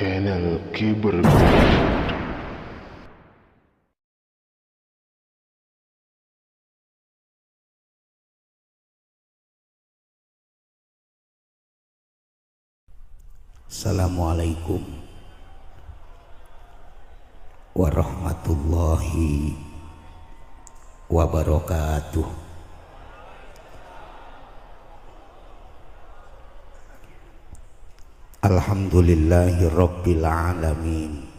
channel Kiber. Assalamualaikum warahmatullahi wabarakatuh. Alhamdulillahi rabbil alamin.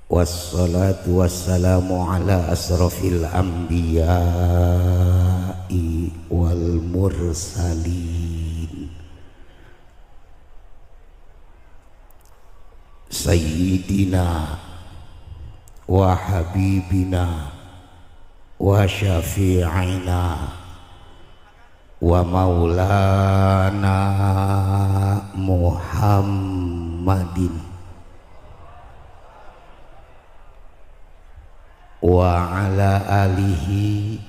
Wassalatu wassalamu ala asrafil anbiya'i wal mursalin Sayyidina wa habibina wa syafi'ina wa maulana Muhammadin wa ala alihi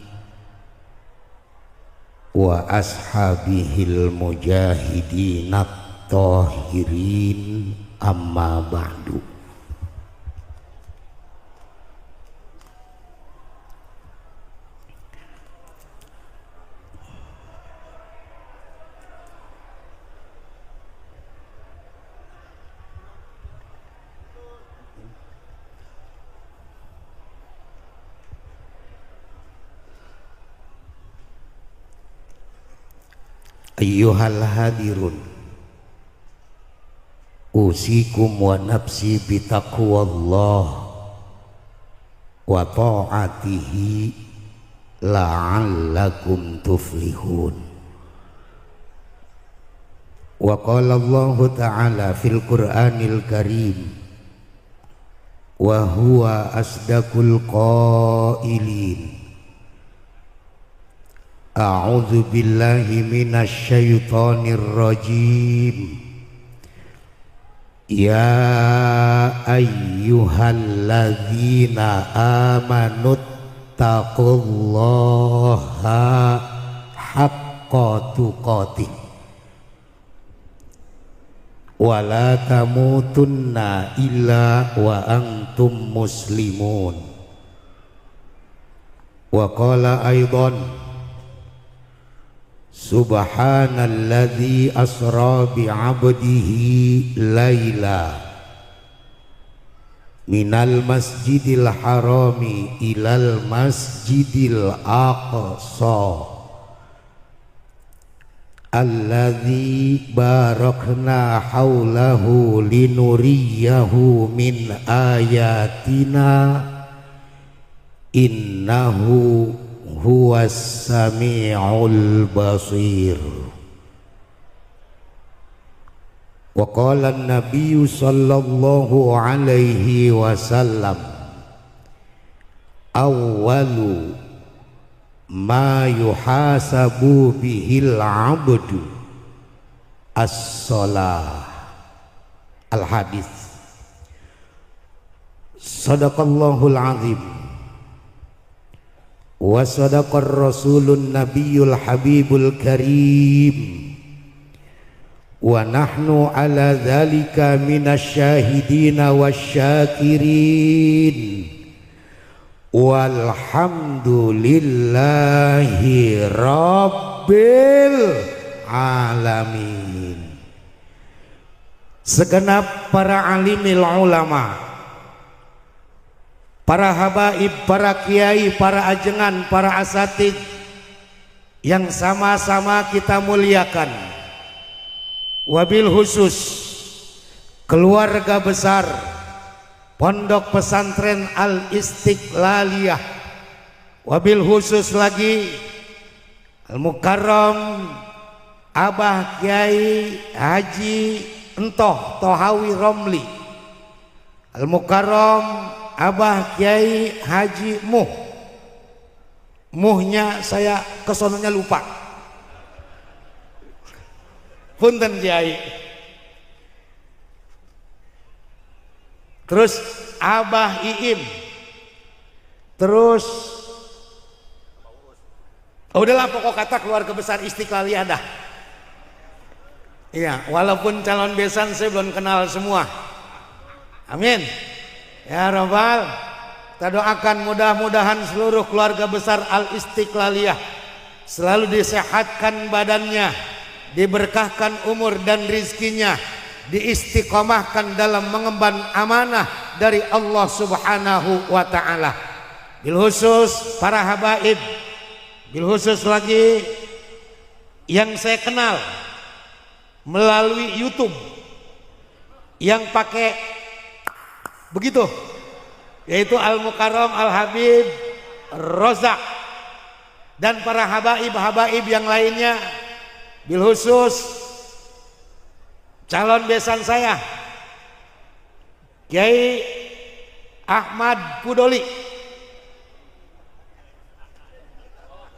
wa ashabihil mujahidinat tahirin, amma ba'du. Ayyuhal hadirun, usikum wa nafsi bitaqwallah wa ta'atihi la'allakum tuflihun. Wa qala Allah ta'ala fil Qur'anil Karim wa huwa asdaqul qailin. A'udzu billahi minasy syaithanir rajim. Ya ayyuhalladzina amanu taqullaha haqqa tuqatih wa la tamutunna illa wa antum muslimun. Wa qala aidan Subhanalladzi asra bi'abdihi laila minal masjidil harami ilal masjidil aqsa alladzi barakna haulahu linuriyahu min ayatina innahu huwas sami'ul basir. Wa qala an-nabiyyu sallallahu alaihi wasallam awwalu ma yuhasabu bihil 'abdu as-shalah. Al-hadis. Sadaqallahul azim wa sadaqar rasulun nabiyul habibul karim wa nahnu ala dhalika minasyahidina wasyakirin walhamdulillahi rabbil alamin. Segenap para alimil ulama, para habaib, para kiai, para ajengan, para asatid yang sama-sama kita muliakan, wabil khusus keluarga besar Pondok Pesantren Al Istiqlaliyah, wabil khusus lagi Al Mukarram Abah Kiai Haji Entoh Tohawi Romli, Al Mukarram Abah Kiai Haji Muhnya saya kesononya lupa, punten Kiai. Terus Abah Iim, terus udahlah pokok kata keluarga besar Istiqlaliyah dah. Iya, walaupun calon besan saya belum kenal semua. Amin. Ya Rabbal, kita doakan mudah-mudahan seluruh keluarga besar Al-Istiqlaliyah selalu disehatkan badannya, diberkahkan umur dan rizkinya, diistiqomahkan dalam mengemban amanah dari Allah Subhanahu wa ta'ala. Bil khusus para habaib, bil khusus lagi yang saya kenal melalui YouTube yang pakai begitu, yaitu Al Mukarram Al Habib Rozak dan para habaib-habaib yang lainnya, bil khusus calon besan saya Kiai Ahmad Pudoli,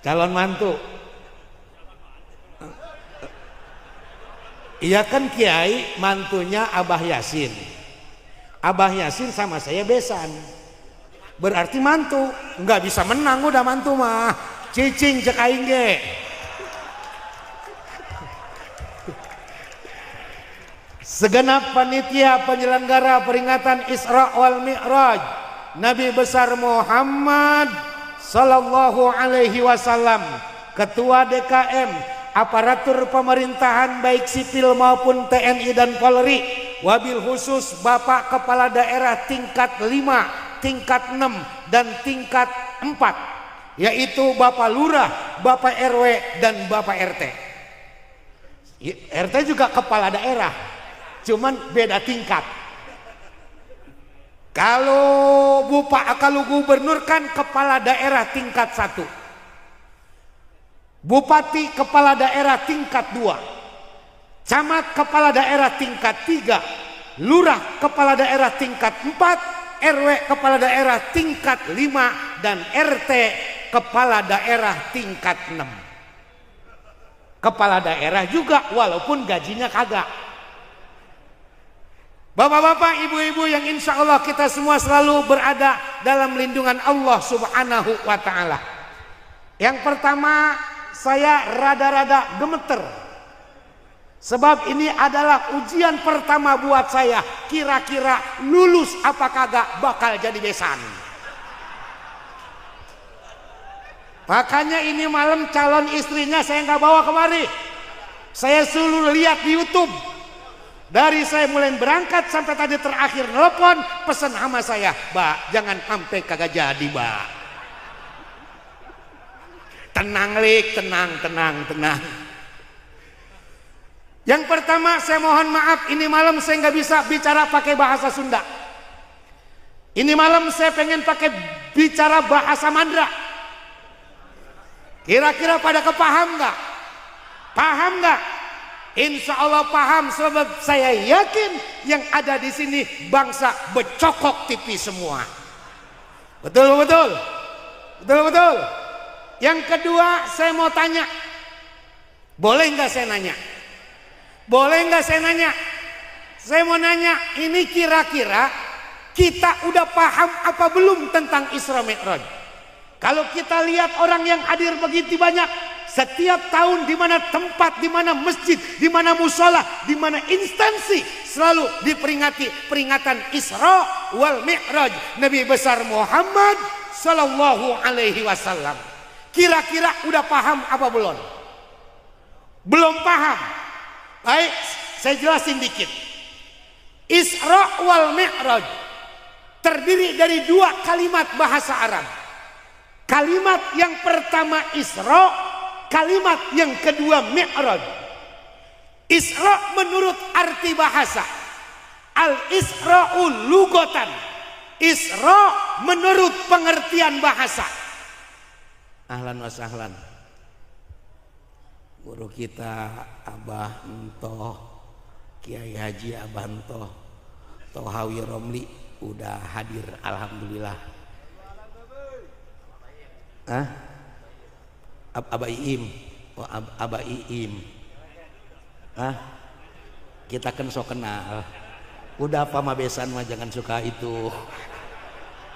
calon mantu. Iya kan Kiai, mantunya Abah Yasin. Abah Yasin sama saya besan, berarti mantu. Nggak bisa menang udah mantu mah. Cicing cek aing ge. Segenap panitia penyelenggara peringatan Isra wal Mi'raj Nabi besar Muhammad sallallahu alaihi wasallam, ketua DKM, aparatur pemerintahan baik sipil maupun TNI dan Polri, wabil khusus Bapak Kepala Daerah tingkat 5, tingkat 6 dan tingkat 4, yaitu Bapak Lurah, Bapak RW dan Bapak RT. RT juga kepala daerah, cuman beda tingkat. Kalau gubernur kan kepala daerah tingkat 1, Bupati kepala daerah tingkat 2, Camat kepala daerah tingkat 3, Lurah kepala daerah tingkat 4, RW kepala daerah tingkat 5 dan RT kepala daerah tingkat 6. Kepala daerah juga walaupun gajinya kagak. Bapak-bapak, ibu-ibu yang insya Allah kita semua selalu berada dalam lindungan Allah Subhanahu wa ta'ala. Yang pertama, saya rada-rada gemeter, sebab ini adalah ujian pertama buat saya. Kira-kira lulus apa kagak bakal jadi besan. Makanya ini malam calon istrinya saya nggak bawa kemari, saya suruh lihat di YouTube. Dari saya mulai berangkat sampai tadi terakhir telepon pesan sama saya, "Mbak, jangan sampai kagak jadi, Mbak." Tenang Lik, tenang. Yang pertama saya mohon maaf, ini malam saya nggak bisa bicara pakai bahasa Sunda. Ini malam saya pengen pakai bicara bahasa Mandra. Kira-kira pada kepaham nggak? Paham nggak? Insya Allah paham, sebab saya yakin yang ada di sini bangsa becokok TV semua. Betul. Yang kedua saya mau tanya, boleh nggak saya nanya? Boleh nggak saya nanya? Saya mau nanya, ini kira-kira kita udah paham apa belum tentang Isra Mi'raj? Kalau kita lihat orang yang hadir begitu banyak setiap tahun, di mana tempat, di mana masjid, di mana musola, di mana instansi selalu diperingati peringatan Isra wal Mi'raj Nabi besar Muhammad sallallahu alaihi wasallam. Kira-kira udah paham apa belum? Belum paham. Baik, saya jelasin dikit. Isra wal Mi'raj terdiri dari 2 kalimat bahasa Arab. Kalimat yang pertama Isra, kalimat yang kedua Mi'raj. Isra menurut arti bahasa, Al-Isra'ul lugatan. Isra menurut pengertian bahasa. Ahlan wa sahlan. Guru kita Abah Entoh, Kiai Haji Abah Entoh Tohawi Romli udah hadir, alhamdulillah. Abah Iim, Abah Iim. Kita kan so kenal. Udah apa mah besan mah jangan suka itu.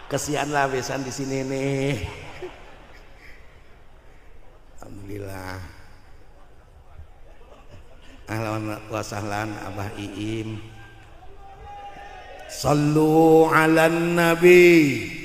Kesian lah besan di sini nih. Alhamdulillah. Ahlan wa sahlan Abah Iim. Sallu ala nabi.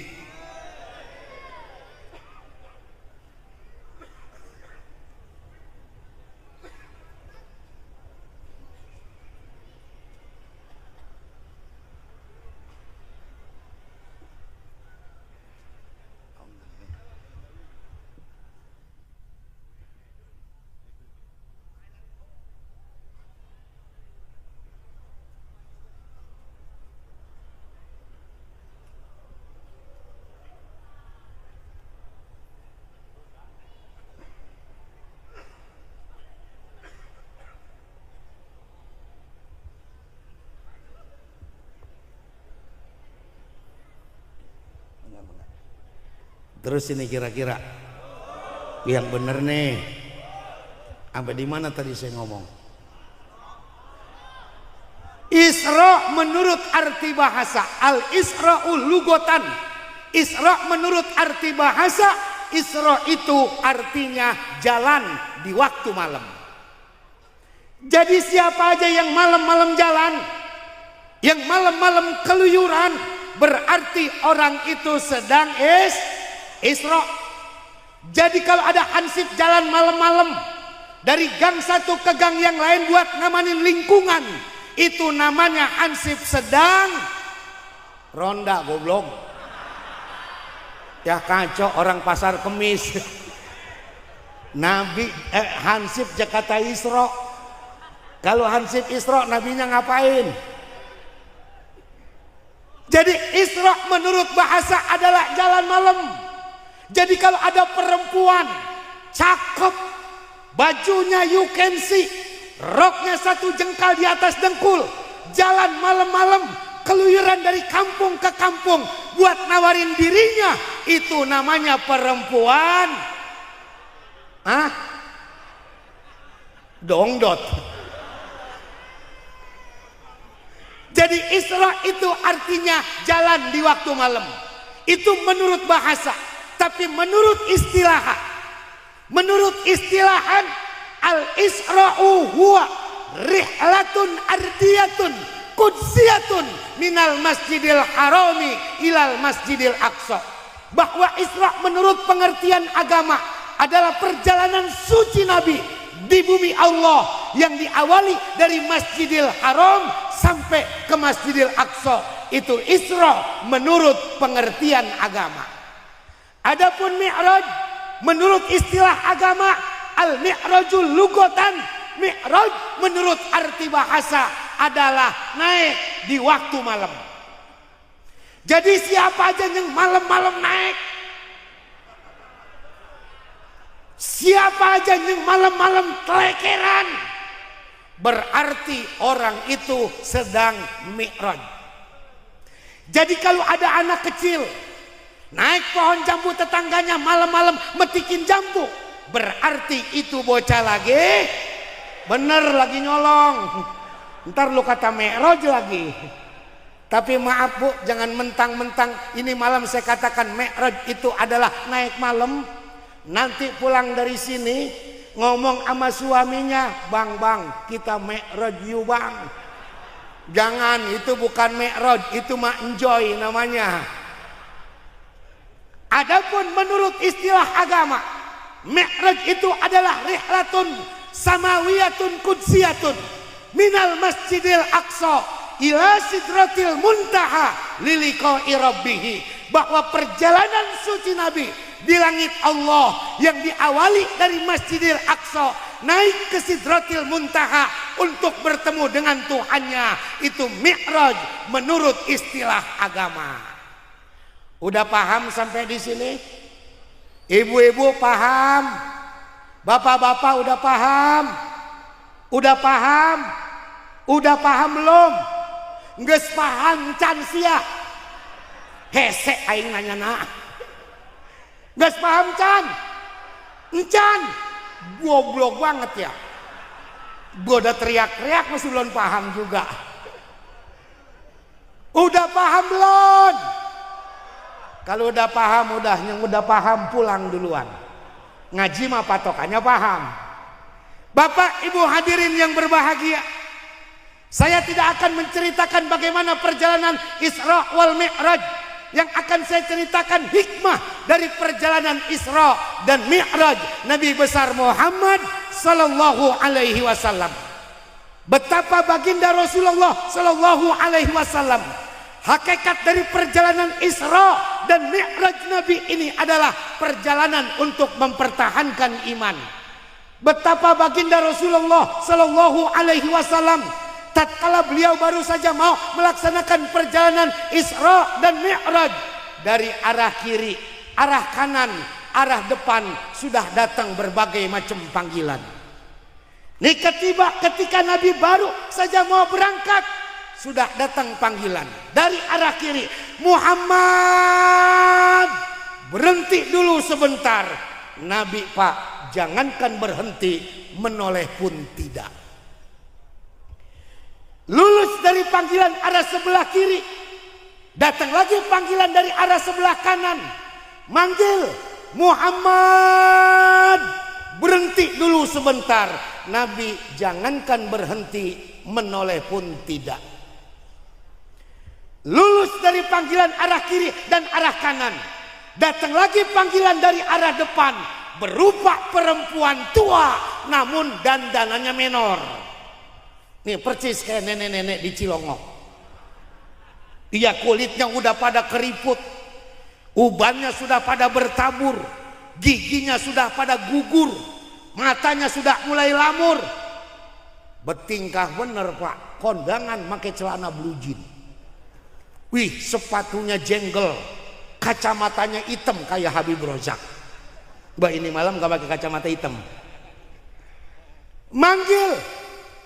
Terus ini kira-kira yang bener nih, sampai di mana tadi saya ngomong? Isra menurut arti bahasa, al Isra'ul lugotan. Isra menurut arti bahasa, Isra itu artinya jalan di waktu malam. Jadi siapa aja yang malam-malam jalan, yang malam-malam keluyuran, berarti orang itu sedang Isra. Jadi kalau ada hansip jalan malam-malam dari gang satu ke gang yang lain buat ngamanin lingkungan, itu namanya hansip sedang ronda, goblok. Ya kacau orang pasar Kemis. Nabi hansip Jakarta Isra. Kalau hansip Isra nabinya ngapain? Jadi Isra menurut bahasa adalah jalan malam. Jadi kalau ada perempuan cakep, bajunya you can see, roknya satu jengkal di atas dengkul, jalan malam-malam keluyuran dari kampung ke kampung buat nawarin dirinya, itu namanya perempuan dongdot. Jadi Isra itu artinya jalan di waktu malam. Itu menurut bahasa. Tapi menurut istilahan al-Isra'u huwa rihlatun ardiyatun qudsiyatun minal masjidil harami ilal masjidil aqsa. Bahwa Isra menurut pengertian agama adalah perjalanan suci Nabi di bumi Allah yang diawali dari Masjidil Haram sampai ke Masjidil Aqsa. Itu Isra menurut pengertian agama. Adapun Mi'raj menurut istilah agama, al-mi'rajul lugotan, Mi'raj menurut arti bahasa adalah naik di waktu malam. Jadi siapa aja yang malam-malam naik, siapa aja yang malam-malam telekeran, berarti orang itu sedang Mi'raj. Jadi kalau ada anak kecil naik pohon jambu tetangganya malam-malam metikin jambu, berarti itu bocah lagi bener, lagi nyolong. Ntar lu kata Mi'raj lagi. Tapi maaf Bu, jangan mentang-mentang ini malam saya katakan Mi'raj itu adalah naik malam. Nanti pulang dari sini ngomong sama suaminya, bang kita Mi'raj yuk bang. Jangan, itu bukan Mi'raj, itu mah enjoy namanya. Adapun menurut istilah agama, Mi'raj itu adalah rihlatun samawiyatun qudsiyatun minal masjidil aqsa ila sidratil muntaha liliqa'i rabbih. Bahwa perjalanan suci Nabi di langit Allah yang diawali dari Masjidil Aqsa naik ke Sidratil Muntaha untuk bertemu dengan Tuhannya, itu Mi'raj menurut istilah agama. Udah paham sampai di sini? Ibu-ibu paham? Bapak-bapak udah paham? Udah paham? Udah paham belum? Geus paham can sia? Hese aing nanyana. Geus paham can? Encan. Goblok banget ya. Gua udah teriak-teriak masih belum paham juga. Udah paham belum? Kalau udah paham, yang udah paham pulang duluan. Ngaji mah patokannya paham. Bapak Ibu hadirin yang berbahagia, saya tidak akan menceritakan bagaimana perjalanan Isra wal Mi'raj. Yang akan saya ceritakan hikmah dari perjalanan Isra dan Mi'raj Nabi besar Muhammad sallallahu alaihi wasallam. Betapa baginda Rasulullah sallallahu alaihi wasallam, hakikat dari perjalanan Isra dan Mi'raj Nabi ini adalah perjalanan untuk mempertahankan iman. Betapa baginda Rasulullah sallallahu alaihi wasallam tatkala beliau baru saja mau melaksanakan perjalanan Isra dan Mi'raj, dari arah kiri, arah kanan, arah depan sudah datang berbagai macam panggilan. Ini ketika Nabi baru saja mau berangkat, sudah datang panggilan dari arah kiri, Muhammad, berhenti dulu sebentar. Nabi, Pak, jangankan berhenti, menoleh pun tidak. Lulus dari panggilan arah sebelah kiri, datang lagi panggilan dari arah sebelah kanan, manggil Muhammad, berhenti dulu sebentar. Nabi jangankan berhenti, menoleh pun tidak. Lulus dari panggilan arah kiri dan arah kanan, datang lagi panggilan dari arah depan, berupa perempuan tua namun dandanannya menor. Nih persis kayak nenek-nenek di Cilongok. Dia kulitnya udah pada keriput, ubannya sudah pada bertabur, giginya sudah pada gugur, matanya sudah mulai lamur. Betingkah bener, Pak, kondangan pakai celana blue jean. Wih, sepatunya jenggel, kacamatanya hitam kayak Habib Rozak. Mbak, ini malam gak pakai kacamata hitam. Manggil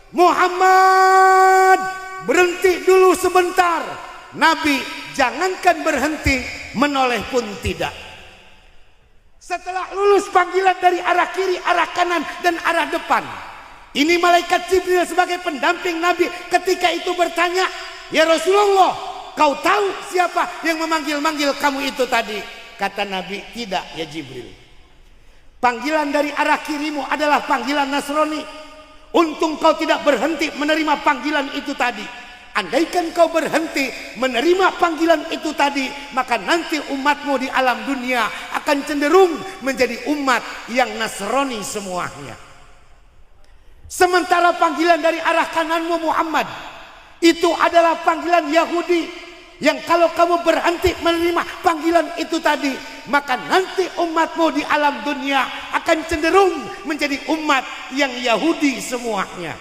Muhammad, berhenti dulu sebentar. Nabi jangankan berhenti, menoleh pun tidak. Setelah lulus panggilan dari arah kiri, arah kanan, dan arah depan, ini malaikat Jibril sebagai pendamping Nabi ketika itu bertanya, ya Rasulullah, kau tahu siapa yang memanggil-manggil kamu itu tadi? Kata Nabi, tidak ya Jibril. Panggilan dari arah kirimu adalah panggilan Nasrani. Untung kau tidak berhenti menerima panggilan itu tadi. Andaikan kau berhenti menerima panggilan itu tadi, maka nanti umatmu di alam dunia akan cenderung menjadi umat yang Nasrani semuanya. Sementara panggilan dari arah kananmu Muhammad, itu adalah panggilan Yahudi, yang kalau kamu berhenti menerima panggilan itu tadi, maka nanti umatmu di alam dunia akan cenderung menjadi umat yang Yahudi semuanya.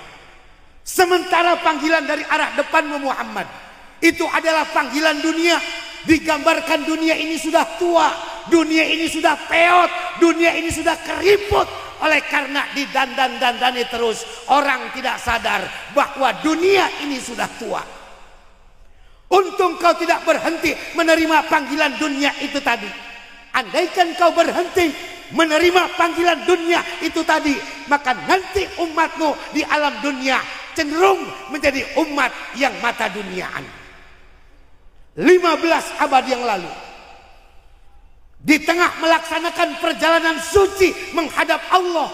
Sementara panggilan dari arah depanmu Muhammad, itu adalah panggilan dunia. Digambarkan dunia ini sudah tua, dunia ini sudah peot, dunia ini sudah keriput. Oleh karena didandan-dandani terus, orang tidak sadar bahwa dunia ini sudah tua. Untung kau tidak berhenti menerima panggilan dunia itu tadi. Andaikan kau berhenti menerima panggilan dunia itu tadi, maka nanti umatmu di alam dunia cenderung menjadi umat yang mata duniaan. 15 abad yang lalu, di tengah melaksanakan perjalanan suci menghadap Allah,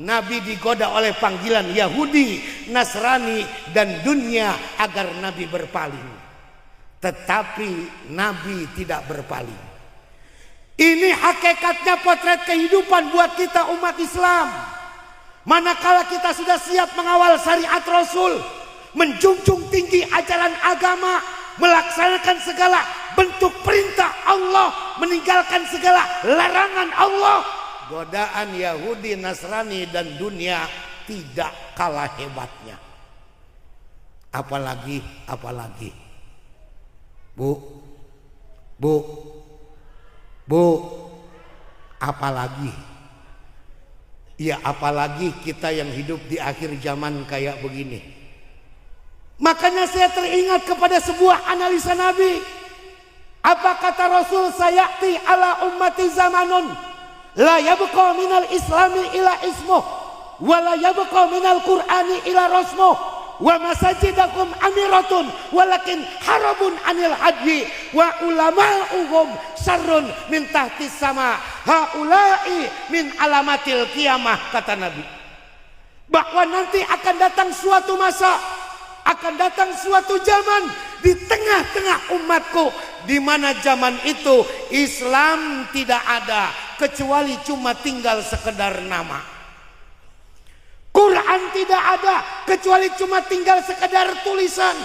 Nabi digoda oleh panggilan Yahudi, Nasrani, dan dunia agar Nabi berpaling. Tetapi Nabi tidak berpaling. Ini hakikatnya potret kehidupan buat kita umat Islam. Manakala kita sudah siap mengawal syariat Rasul, menjunjung tinggi ajaran agama, melaksanakan segala bentuk perintah Allah, meninggalkan segala larangan Allah, godaan Yahudi, Nasrani, dan dunia tidak kalah hebatnya. Apalagi Bu, apalagi? Ya apalagi kita yang hidup di akhir zaman kayak begini. Makanya saya teringat kepada sebuah analisa Nabi. Apa kata Rasul? Sayati ala ummati zamanun la yabqa minal islami ila ismuh wa la yabqa minal qur'ani ila rasmuh wa masajidakum amiratun walakin harabun anil hadyi wa ulama'uhum syarrun min tahtis sama haula'i min alamatil qiyamah, kata Nabi. bahwa nanti akan datang suatu masa, akan datang suatu zaman di tengah-tengah umatku, di mana zaman itu Islam tidak ada kecuali cuma tinggal sekedar nama. Quran tidak ada kecuali cuma tinggal sekedar tulisan.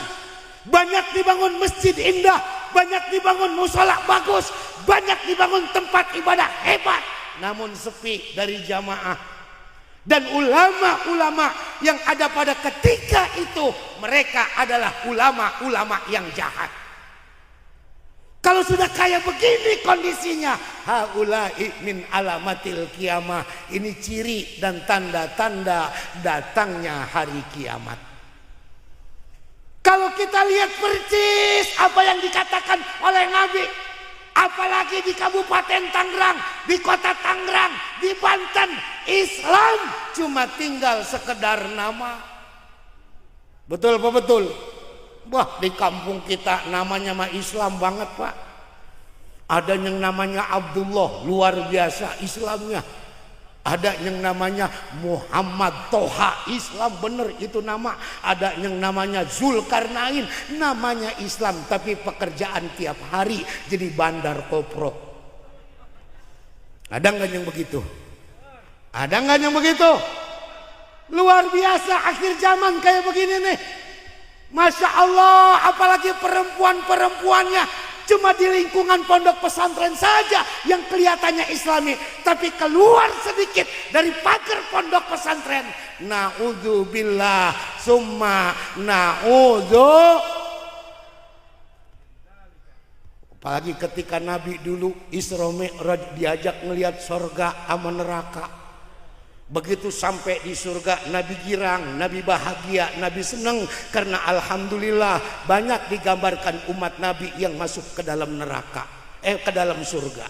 Banyak dibangun masjid indah, banyak dibangun mushola bagus, banyak dibangun tempat ibadah hebat, namun sepi dari jamaah. Dan ulama-ulama yang ada pada ketika itu, mereka adalah ulama-ulama yang jahat. Kalau sudah kayak begini kondisinya, haula'i min alamatil kiamah, ini ciri dan tanda-tanda datangnya hari kiamat. Kalau kita lihat persis apa yang dikatakan oleh Nabi, apalagi di Kabupaten Tangerang, di Kota Tangerang, di Banten, Islam cuma tinggal sekedar nama. Betul apa betul? Wah, di kampung kita namanya mah Islam banget, Pak. Ada yang namanya Abdullah, luar biasa Islamnya. Ada yang namanya Muhammad Toha, Islam bener itu nama. Ada yang namanya Zulkarnain, namanya Islam tapi pekerjaan tiap hari jadi bandar kopro. Ada nggak yang begitu? Ada nggak yang begitu? Luar biasa akhir zaman kayak begini nih. Masya Allah, apalagi perempuan-perempuannya cuma di lingkungan pondok pesantren saja yang kelihatannya islami, tapi keluar sedikit dari pagar pondok pesantren, naudzubillah summa naudzu. Apalagi ketika Nabi dulu Isra Mi'raj diajak ngelihat surga sama neraka. Begitu sampai di surga, Nabi girang, Nabi bahagia, Nabi senang karena alhamdulillah banyak digambarkan umat Nabi yang masuk ke dalam neraka, ke dalam surga.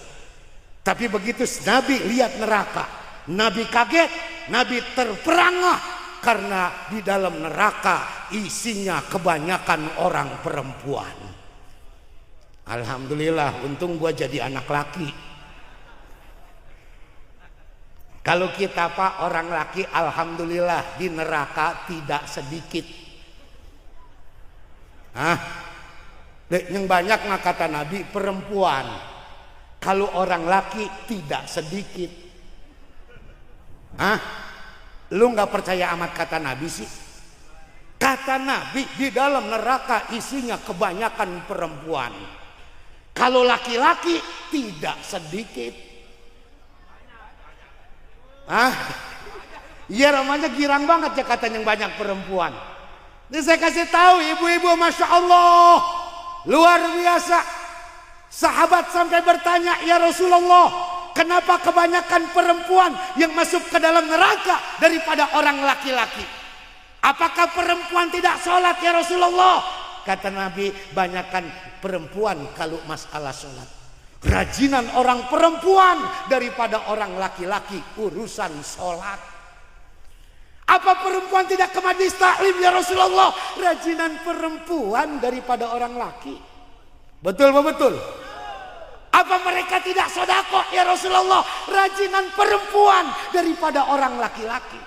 Tapi begitu Nabi lihat neraka, Nabi kaget, Nabi terperangah karena di dalam neraka isinya kebanyakan orang perempuan. Alhamdulillah, untung gua jadi anak laki. Kalau kita Pak orang laki, alhamdulillah di neraka tidak sedikit. Yang banyak mah kata Nabi perempuan. Kalau orang laki tidak sedikit. Lu nggak percaya amat kata Nabi sih? Kata Nabi di dalam neraka isinya kebanyakan perempuan. Kalau laki-laki tidak sedikit. Iya namanya girang banget ya katanya yang banyak perempuan. Ini saya kasih tahu ibu-ibu, Masya Allah luar biasa. Sahabat sampai bertanya, ya Rasulullah, kenapa kebanyakan perempuan yang masuk ke dalam neraka daripada orang laki-laki? Apakah perempuan tidak sholat ya Rasulullah? Kata Nabi, banyakkan perempuan kalau masalah sholat. Rajinan orang perempuan daripada orang laki-laki urusan sholat. Apa perempuan tidak ke majlis taklim ya Rasulullah? Rajinan perempuan daripada orang laki. Betul betul? Apa mereka tidak sedekah ya Rasulullah? Rajinan perempuan daripada orang laki-laki.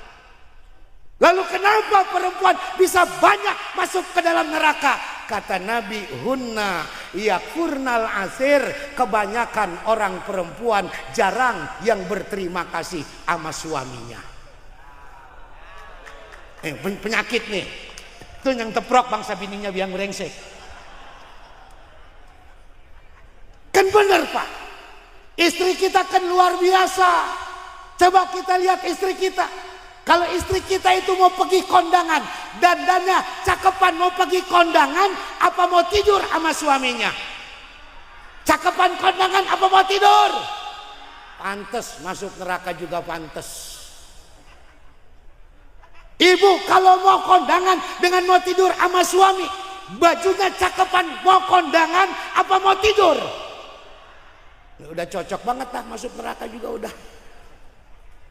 Lalu kenapa perempuan bisa banyak masuk ke dalam neraka? Kata Nabi, hunna yakurnal asir, kebanyakan orang perempuan jarang yang berterima kasih sama suaminya. Penyakit nih, itu yang teprok bangsa bininya biang brengsek. Kan bener Pak, istri kita kan luar biasa. Coba kita lihat istri kita. Kalau istri kita itu mau pergi kondangan, dandannya cakepan mau pergi kondangan, apa mau tidur sama suaminya? Cakepan kondangan apa mau tidur? Pantes masuk neraka juga pantes. Ibu kalau mau kondangan dengan mau tidur sama suami, bajunya cakepan mau kondangan apa mau tidur? Udah cocok banget lah masuk neraka juga udah.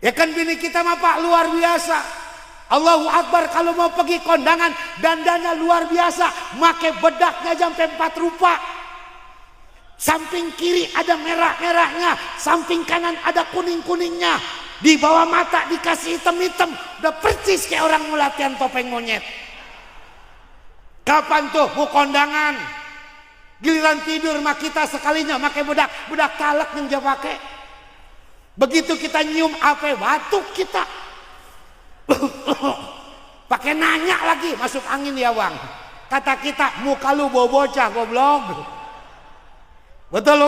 Ya kan bini kita mah Pak luar biasa. Allahu Akbar kalau mau pergi kondangan dandannya luar biasa, make bedaknya sampai 4 rupa. Samping kiri ada merah-merahnya, samping kanan ada kuning-kuningnya. Di bawah mata dikasih hitam-hitam, udah percis kayak orang mau latihan topeng monyet. Kapan tuh mau kondangan? Giliran tidur mah kita sekalinya pakai budak talak yang dia pakai. Begitu kita nyium apa batuk kita. Pakai nanya lagi, masuk angin ya bang. Kata kita, muka lu bau bocah goblok. Betul.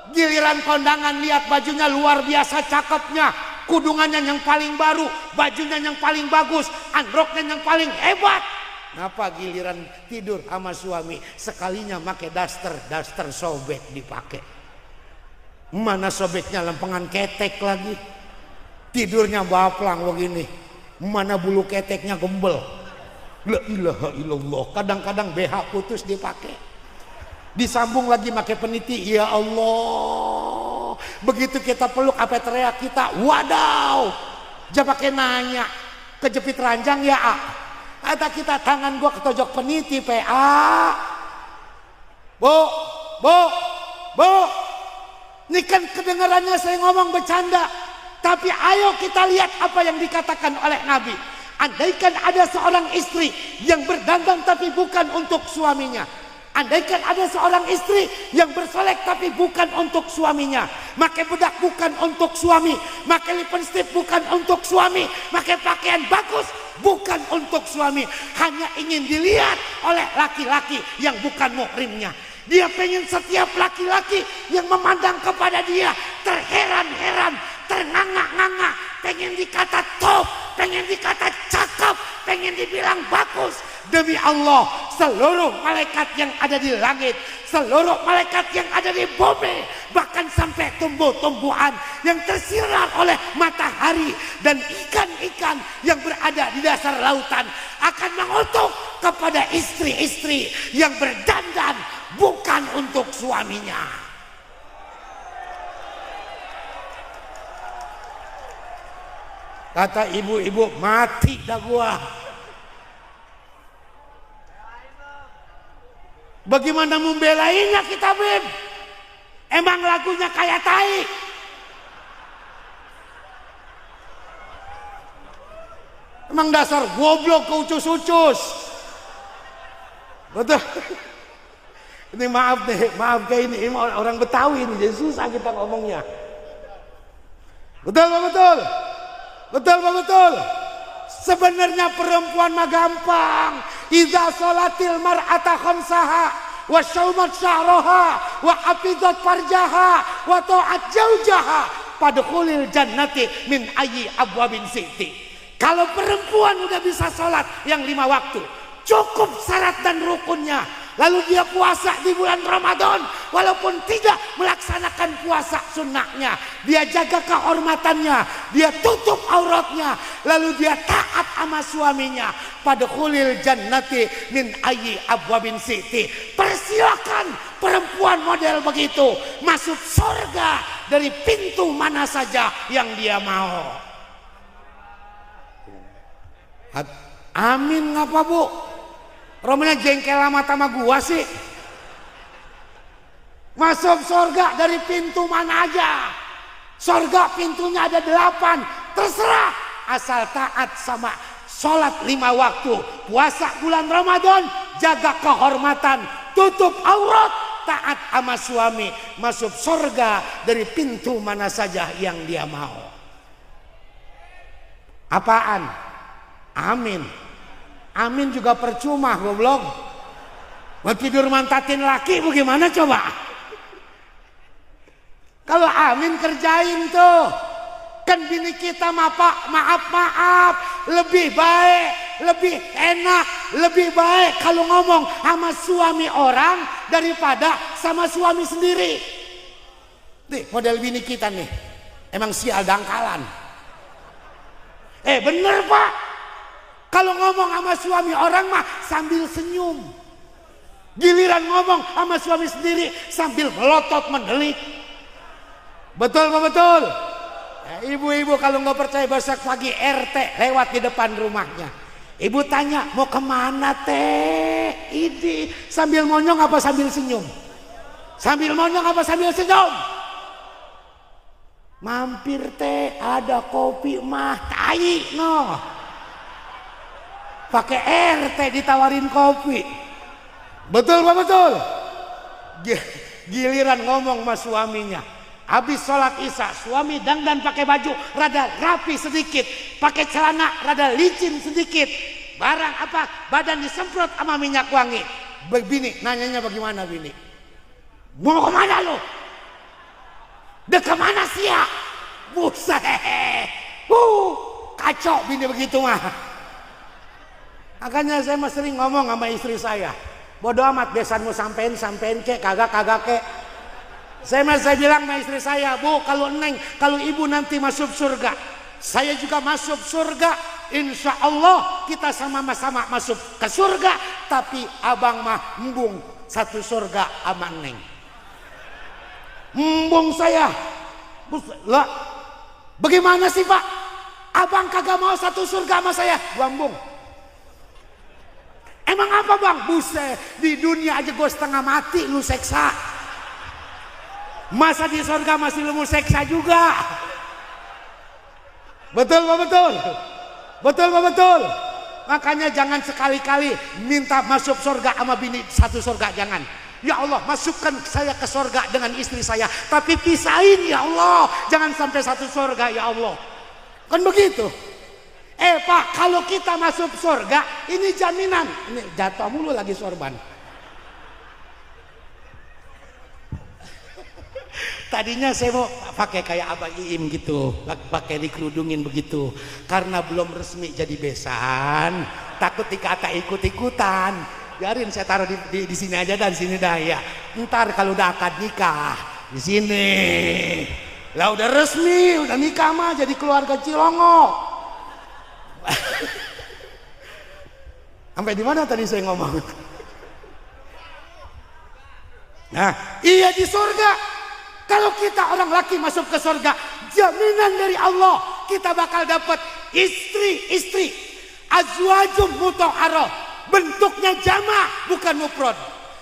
Giliran kondangan lihat bajunya luar biasa cakepnya, kudungannya yang paling baru, bajunya yang paling bagus, androknya yang paling hebat. Kenapa giliran tidur sama suami sekalinya pakai daster sobek dipakai? Mana sobeknya lempengan ketek lagi. Tidurnya baplang begini. Mana bulu keteknya gembel. La ilaha illallah. Kadang-kadang BH putus dipakai. Disambung lagi pakai peniti, ya Allah. Begitu kita peluk apa teriak kita, wadaw. Jangan pakai nanya, kejepit ranjang ya A. Kata kita tangan gua ketojok peniti PA. Bu. Ini kan kedengarannya saya ngomong bercanda. Tapi ayo kita lihat apa yang dikatakan oleh Nabi. Andaikan ada seorang istri yang berdandan tapi bukan untuk suaminya. Andaikan ada seorang istri yang bersolek tapi bukan untuk suaminya, pakai bedak bukan untuk suami, pakai lipstick bukan untuk suami, pakai pakaian bagus bukan untuk suami, hanya ingin dilihat oleh laki-laki yang bukan muhrimnya. Dia pengen setiap laki-laki yang memandang kepada dia terheran-heran, ternganga-nganga, pengen dikata top, pengen dikata cakep, pengen dibilang bagus. Demi Allah, seluruh malaikat yang ada di langit, seluruh malaikat yang ada di bumi, bahkan sampai tumbuh-tumbuhan yang tersirar oleh matahari dan ikan-ikan yang berada di dasar lautan akan mengutuk kepada istri-istri yang berdandan bukan untuk suaminya. Kata ibu-ibu, mati dah gua. Bagaimana membelainya kita, Beb? Emang lagunya kayak tai. Emang dasar goblok ke ucus-ucus. Betul. Ini maaf deh, maaf kayak ini orang Betawi ini, jadi susah kita ngomongnya. Betul. Sebenarnya perempuan mah gampang. Idza sholatil mar'ata khamsaha wa syaumat syahraha wa hafizat farjaha wa ta'at zaujaha fadkhulil jannati min ayyi abwabin siti. Kalau perempuan udah bisa sholat yang 5 waktu, cukup syarat dan rukunnya, lalu dia puasa di bulan Ramadan walaupun tidak melaksanakan puasa sunnahnya, dia jaga kehormatannya, dia tutup auratnya, lalu dia taat sama suaminya, fadkhulil jannati min ayyi abwabin siti. Persilakan perempuan model begitu masuk surga dari pintu mana saja yang dia mau. Amin ngapa Bu? Romanya jengkel sama gua sih. Masuk surga dari pintu mana aja. Surga pintunya ada 8. Terserah asal taat sama sholat 5 waktu, puasa bulan Ramadan, jaga kehormatan, tutup aurat, taat sama suami, masuk surga dari pintu mana saja yang dia mau. Apaan? Amin. Amin juga percuma goblok. Mau tidur mantatin laki bagaimana coba? Kalau amin kerjain tuh. Kan bini kita maaf lebih baik, lebih enak, lebih baik kalau ngomong sama suami orang daripada sama suami sendiri. Nih model bini kita nih, emang sial dangkalan. Bener Pak, kalau ngomong sama suami orang mah sambil senyum, giliran ngomong sama suami sendiri sambil melotot mendelik. Betul Pak, betul. Ibu-ibu kalau nggak percaya besok pagi RT lewat di depan rumahnya, ibu tanya mau kemana teh? Ini sambil monyong apa sambil senyum? Sambil monyong apa sambil senyum? Mampir teh ada kopi mah tai no. Pakai RT ditawarin kopi. Betul Pak betul? Giliran ngomong sama suaminya. Habis sholat isya suami dandan pakai baju rada rapi sedikit, pakai celana rada licin sedikit. Barang apa? Badan disemprot sama minyak wangi. Bini nanyanya bagaimana bini? Mau kemana lo? Dek kemana sih ya? Buset. Kacau bini begitu mah. Makanya saya mah sering ngomong sama istri saya. Bodoh amat besanmu sampein kek kagak kek. Saya bilang sama istri saya, Bu, kalau ibu nanti masuk surga, saya juga masuk surga. Insya Allah kita sama-sama masuk ke surga. Tapi abang mah embung satu surga sama neng. Embung saya. Lah, bagaimana sih Pak? Abang kagak mau satu surga sama saya? Gua embung. Emang apa bang? Buset, di dunia aja gue setengah mati lu seksa. Masa di surga masih lu mau seksa juga? Betul Pak betul? Betul Pak betul? Makanya jangan sekali-kali minta masuk surga sama bini satu surga, jangan. Ya Allah, masukkan saya ke surga dengan istri saya, tapi pisahin ya Allah, jangan sampai satu surga ya Allah. Kan begitu. Pak, kalau kita masuk surga, ini jaminan. Ini jatuh mulu lagi sorban. Tadinya saya mau pakai kayak Abang Iim gitu, pakai dikerudungin begitu, karena belum resmi jadi besan, takut dikata ikut-ikutan. Biarin saya taruh di sini aja dan di sini dah ya. Ntar kalau udah akad nikah di sini, lah udah resmi, udah nikah mah jadi keluarga Cilongo. Sampai di mana tadi saya ngomong? Nah, iya di surga. Kalau kita orang laki masuk ke surga, jaminan dari Allah kita bakal dapat istri-istri azwajum mutahharah, bentuknya jama bukan mufrad.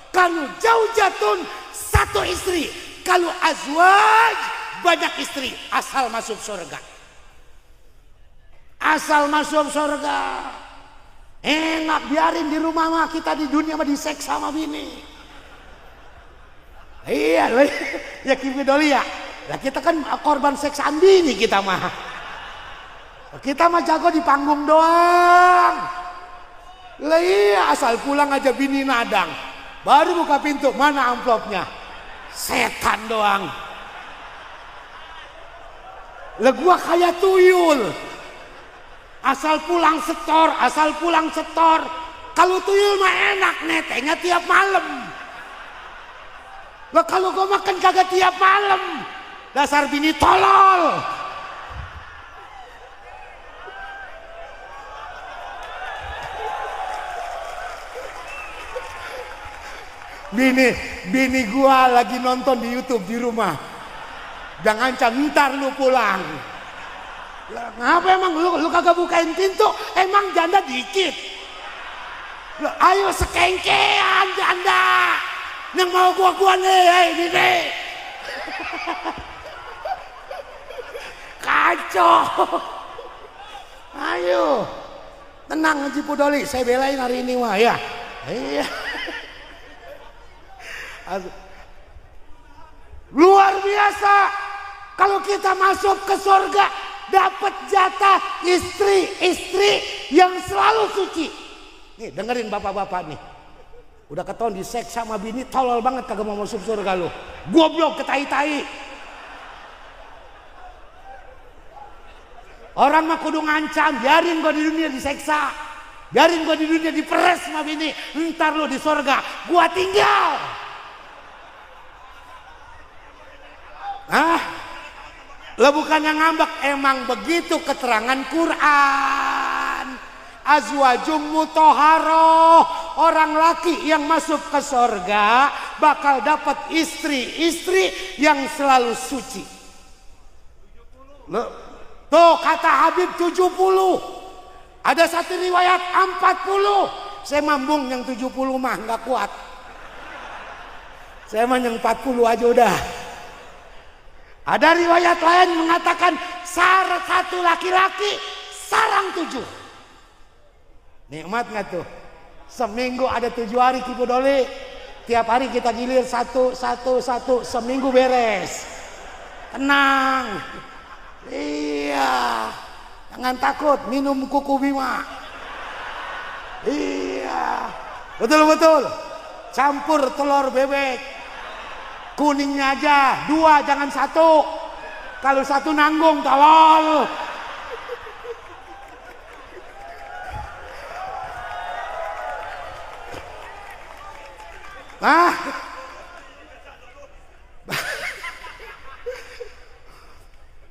Kalau zaujatun satu istri, kalau azwaj banyak istri, asal masuk surga. Asal masuk surga. Enak biarin di rumah mah, kita di dunia mah diseksa sama bini. Iya loh, ya Kimi Doli ya. Nah, kita kan korban seksaan bini kita mah. Kita mah jago di panggung doang. Lah iya, asal pulang aja bini nadang. Baru buka pintu, mana amplopnya? Setan doang. Lah gua kayak tuyul. Asal pulang setor. Kalau tuyul mah enak netenya tiap malam. Lah kalau gue makan kagak tiap malam. Dasar bini tolol. Bini gua lagi nonton di YouTube di rumah. Jangan ntar lu pulang. Ngapa emang lu kagak bukain pintu? Emang janda dikit. Ayo sekengkean janda. Yang mau gua nih, ini nih. Kacau. Ayo. Tenang Haji Pudoli, saya belain hari ini mah ya. Iya. Luar biasa. Kalau kita masuk ke surga, dapat jatah istri-istri yang selalu suci. Nih dengerin bapak-bapak nih. Udah ketahuan diseksa sama bini, tolol banget kagak mau masuk surga lu. Goblok ketai-tai. Orang mah kudu ngancam, biarin gua di dunia diseksa. Biarin gua di dunia diperes sama bini, ntar lu di surga gua tinggal. Lah bukannya ngambek, emang begitu keterangan Quran. Azwajum mutahharah, orang laki yang masuk ke surga bakal dapat istri-istri yang selalu suci. Tuh kata Habib 70. Ada satu riwayat 40. Saya mambung yang 70 mah nggak kuat. Saya mah yang 40 aja udah. Ada riwayat lain mengatakan satu laki-laki sarang 7. Nikmat nggak tuh? Seminggu ada 7 hari Kipu Doli. Tiap hari kita gilir satu, seminggu beres. Tenang. Iya. Jangan takut minum kuku Bima. Iya. Betul. Campur telur bebek. Kuningnya aja 2, jangan 1. Kalau 1 nanggung tolol.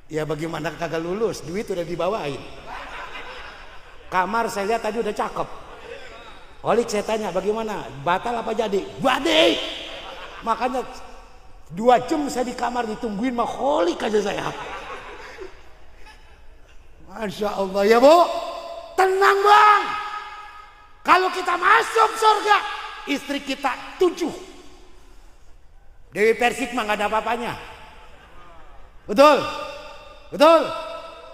Ya bagaimana kagak lulus, duit udah dibawain. Kamar saya lihat tadi udah cakep. Olik saya tanya bagaimana, batal apa jadi? Badai. Makanya 2 jam saya di kamar ditungguin mah Holik aja saya. Masya Allah ya Bu. Tenang Bang. Kalau kita masuk surga, istri kita 7. Dewi Persik mah gak ada apa-apanya. Betul.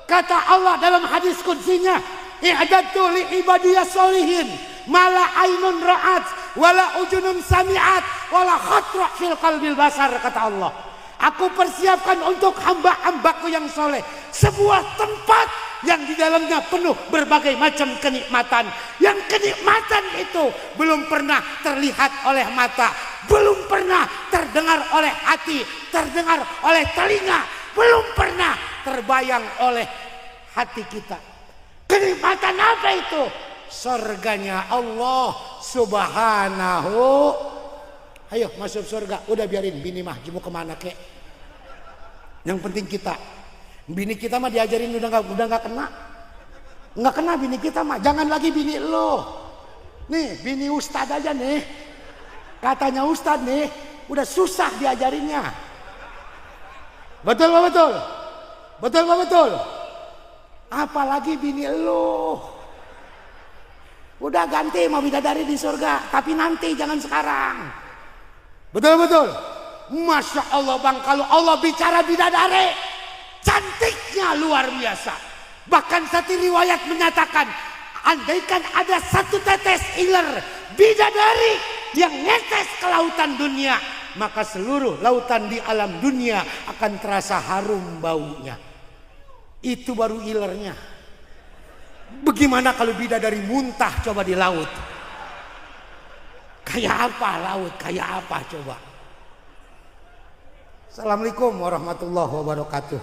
Kata Allah dalam hadis qudsinya, i'dadtu li ibadiyas sholihin mala ainun ra'at wala ujunun sami'at wala khatra fil qalbil basar, kata Allah. Aku persiapkan untuk hamba-hambaku yang soleh sebuah tempat yang di dalamnya penuh berbagai macam kenikmatan. Yang kenikmatan itu belum pernah terlihat oleh mata, belum pernah terdengar oleh hati, terdengar oleh telinga, belum pernah terbayang oleh hati kita. Kenikmatan apa itu? Surganya Allah Subhanahu. Ayo masuk surga. Udah biarin bini mah mau kemana kek. Yang penting kita. Bini kita mah diajarin udah nggak kena. Nggak kena bini kita mah. Jangan lagi bini lo. Nih bini ustad aja nih. Katanya ustad nih. Udah susah diajarinnya. Betul. Apalagi bini lo. Udah ganti mau bidadari di surga. Tapi nanti jangan sekarang. Betul. Masya Allah Bang. Kalau Allah bicara bidadari, cantiknya luar biasa. Bahkan satu riwayat menyatakan, andaikan ada 1 tetes iler bidadari yang netes ke lautan dunia, maka seluruh lautan di alam dunia akan terasa harum baunya. Itu baru ilernya. Bagaimana kalau bidadari muntah coba di laut? Kayak apa laut? Kayak apa coba? Assalamualaikum warahmatullahi wabarakatuh.